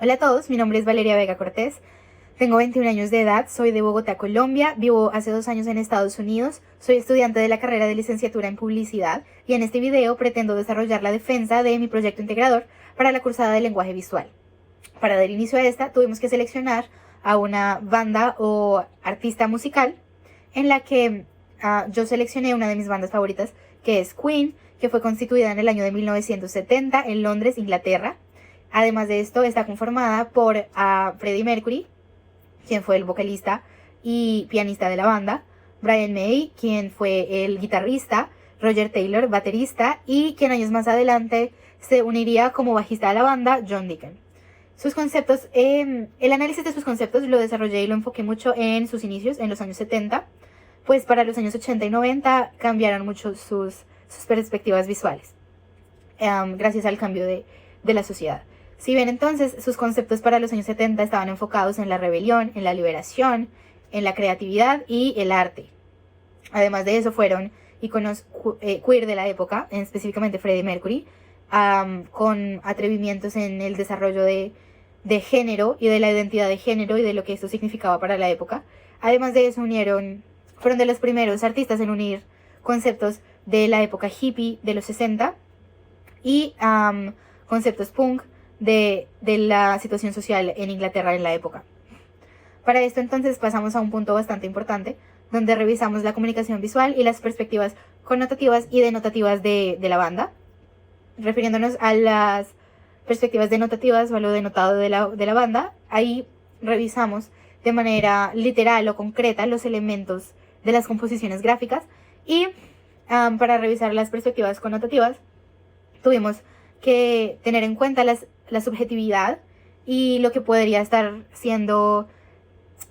Hola a todos, mi nombre es Valeria Vega Cortés, tengo 21 años de edad, soy de Bogotá, Colombia, vivo hace 2 años en Estados Unidos, soy estudiante de la carrera de licenciatura en publicidad y en este video pretendo desarrollar la defensa de mi proyecto integrador para la cursada de lenguaje visual. Para dar inicio a esta tuvimos que seleccionar a una banda o artista musical en la que yo seleccioné una de mis bandas favoritas, que es Queen, que fue constituida en el año de 1970 en Londres, Inglaterra. Además de esto, está conformada por Freddie Mercury, quien fue el vocalista y pianista de la banda, Brian May, quien fue el guitarrista, Roger Taylor, baterista, y quien años más adelante se uniría como bajista de la banda, John Deacon. Sus conceptos, el análisis de sus conceptos lo desarrollé y lo enfoqué mucho en sus inicios, en los años 70, pues para los años 80 y 90 cambiaron mucho sus perspectivas visuales, gracias al cambio de la sociedad. Si bien entonces sus conceptos para los años 70 estaban enfocados en la rebelión, en la liberación, en la creatividad y el arte. Además de eso fueron iconos queer de la época, específicamente Freddie Mercury, con atrevimientos en el desarrollo de género y de la identidad de género y de lo que esto significaba para la época. Además de eso fueron de los primeros artistas en unir conceptos de la época hippie de los 60 y conceptos punk de la situación social en Inglaterra en la época. Para esto entonces pasamos a un punto bastante importante, donde revisamos la comunicación visual y las perspectivas connotativas y denotativas de la banda. Refiriéndonos a las perspectivas denotativas o a lo denotado de la banda, ahí revisamos de manera literal o concreta los elementos de las composiciones gráficas y para revisar las perspectivas connotativas tuvimos que tener en cuenta la subjetividad y lo que podría estar siendo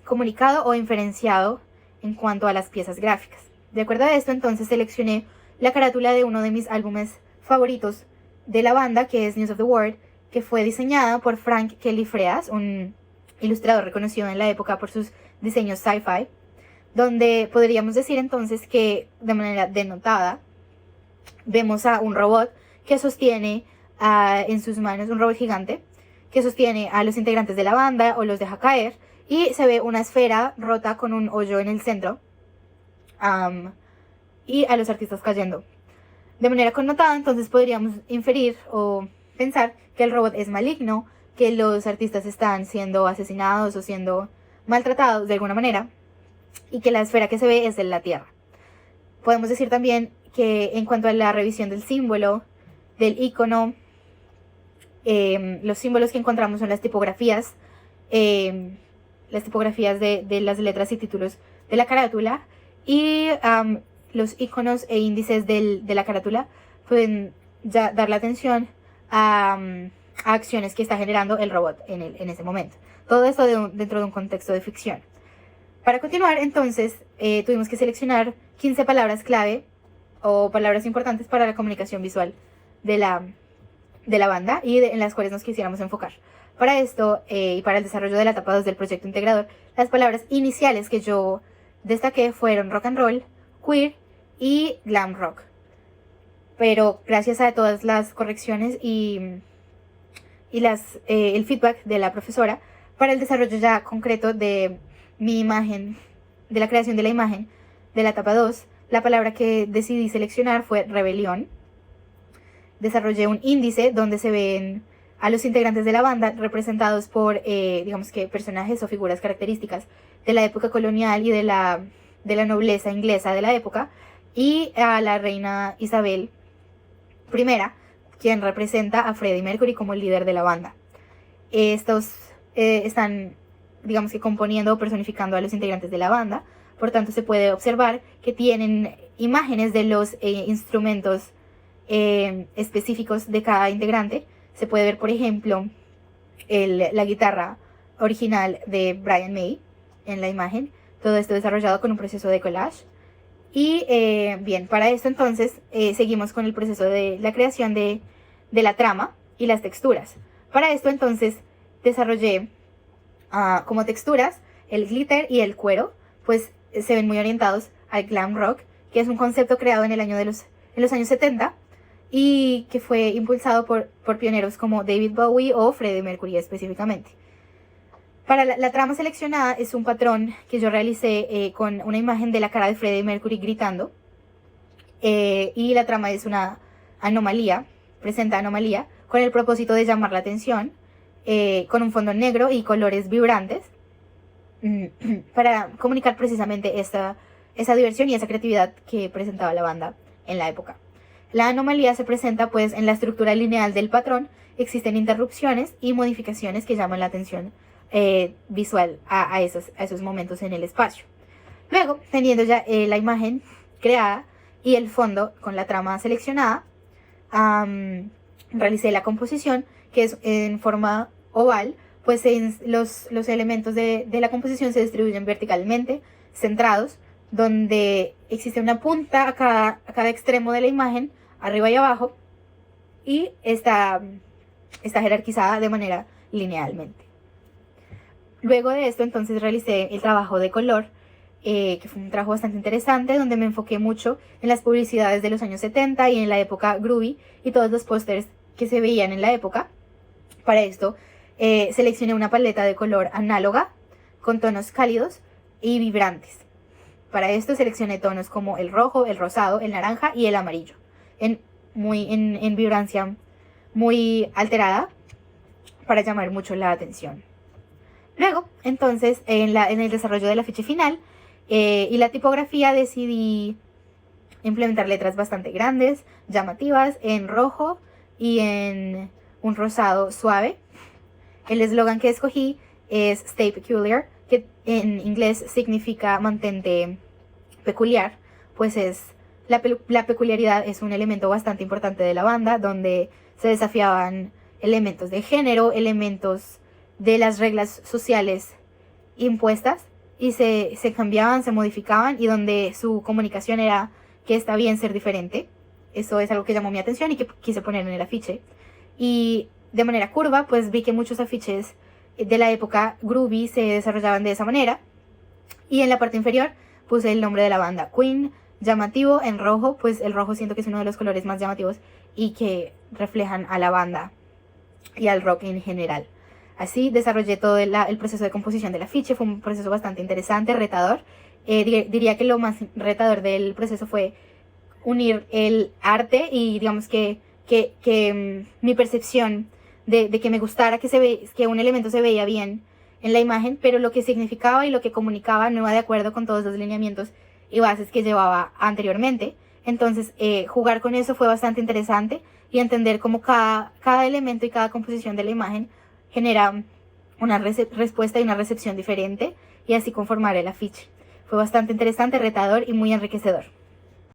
comunicado o inferenciado en cuanto a las piezas gráficas. De acuerdo a esto, entonces seleccioné la carátula de uno de mis álbumes favoritos de la banda, que es News of the World, que fue diseñada por Frank Kelly Freas, un ilustrador reconocido en la época por sus diseños sci-fi, donde podríamos decir entonces que de manera denotada vemos a un robot que sostiene en sus manos, un robot gigante que sostiene a los integrantes de la banda o los deja caer, y se ve una esfera rota con un hoyo en el centro y a los artistas cayendo. De manera connotada, entonces podríamos inferir o pensar que el robot es maligno, que los artistas están siendo asesinados o siendo maltratados de alguna manera, y que la esfera que se ve es de la Tierra. Podemos decir también que en cuanto a la revisión del símbolo, del icono, los símbolos que encontramos son las tipografías de las letras y títulos de la carátula, y los iconos e índices de la carátula pueden ya dar la atención a acciones que está generando el robot en ese momento. Todo esto dentro de un contexto de ficción. Para continuar, entonces, tuvimos que seleccionar 15 palabras clave o palabras importantes para la comunicación visual de la banda y en las cuales nos quisiéramos enfocar. Para esto y para el desarrollo de la etapa 2 del proyecto integrador, las palabras iniciales que yo destaqué fueron rock and roll, queer y glam rock. Pero gracias a todas las correcciones y el feedback de la profesora, para el desarrollo ya concreto de mi imagen, de la creación de la imagen de la etapa 2, la palabra que decidí seleccionar fue rebelión. Desarrollé un índice donde se ven a los integrantes de la banda representados por, digamos que, personajes o figuras características de la época colonial y de la nobleza inglesa de la época, y a la reina Isabel I, quien representa a Freddie Mercury como el líder de la banda. Estos están, digamos que, componiendo o personificando a los integrantes de la banda. Por tanto, se puede observar que tienen imágenes de los instrumentos específicos de cada integrante. Se puede ver, por ejemplo, la guitarra original de Brian May en la imagen. Todo esto desarrollado con un proceso de collage. Y bien, para esto entonces seguimos con el proceso de la creación de la trama y las texturas. Para esto entonces desarrollé como texturas el glitter y el cuero, pues se ven muy orientados al glam rock, que es un concepto creado en los años 70 y que fue impulsado por pioneros como David Bowie o Freddie Mercury específicamente. Para la trama seleccionada es un patrón que yo realicé con una imagen de la cara de Freddie Mercury gritando, y la trama es una anomalía, presenta anomalía, con el propósito de llamar la atención, con un fondo negro y colores vibrantes, para comunicar precisamente esa diversión y esa creatividad que presentaba la banda en la época. La anomalía se presenta pues en la estructura lineal del patrón, existen interrupciones y modificaciones que llaman la atención visual a esos momentos en el espacio. Luego, teniendo ya la imagen creada y el fondo con la trama seleccionada, realicé la composición, que es en forma oval, pues los elementos de la composición se distribuyen verticalmente, centrados, donde existe una punta a cada extremo de la imagen, arriba y abajo, y está jerarquizada de manera linealmente. Luego de esto, entonces, realicé el trabajo de color, que fue un trabajo bastante interesante, donde me enfoqué mucho en las publicidades de los años 70 y en la época groovy y todos los pósters que se veían en la época. Para esto, seleccioné una paleta de color análoga con tonos cálidos y vibrantes. Para esto seleccioné tonos como el rojo, el rosado, el naranja y el amarillo, en vibrancia muy alterada, para llamar mucho la atención. Luego, entonces, en el desarrollo del afiche final y la tipografía, decidí implementar letras bastante grandes, llamativas, en rojo y en un rosado suave. El eslogan que escogí es Stay Peculiar, que en inglés significa mantente peculiar, pues la peculiaridad es un elemento bastante importante de la banda, donde se desafiaban elementos de género, elementos de las reglas sociales impuestas, y se cambiaban, se modificaban, y donde su comunicación era que está bien ser diferente. Eso es algo que llamó mi atención y que quise poner en el afiche. Y de manera curva, pues vi que muchos afiches de la época groovy se desarrollaban de esa manera. Y en la parte inferior puse el nombre de la banda, Queen, llamativo en rojo, pues el rojo siento que es uno de los colores más llamativos y que reflejan a la banda y al rock en general. Así desarrollé todo el proceso de composición del afiche. Fue un proceso bastante interesante, retador. Diría que lo más retador del proceso fue unir el arte y digamos que mi percepción de que me gustara que un elemento se veía bien en la imagen, pero lo que significaba y lo que comunicaba no iba de acuerdo con todos los lineamientos y bases que llevaba anteriormente. Entonces, jugar con eso fue bastante interesante, y entender cómo cada elemento y cada composición de la imagen genera una respuesta y una recepción diferente, y así conformar el afiche. Fue bastante interesante, retador y muy enriquecedor.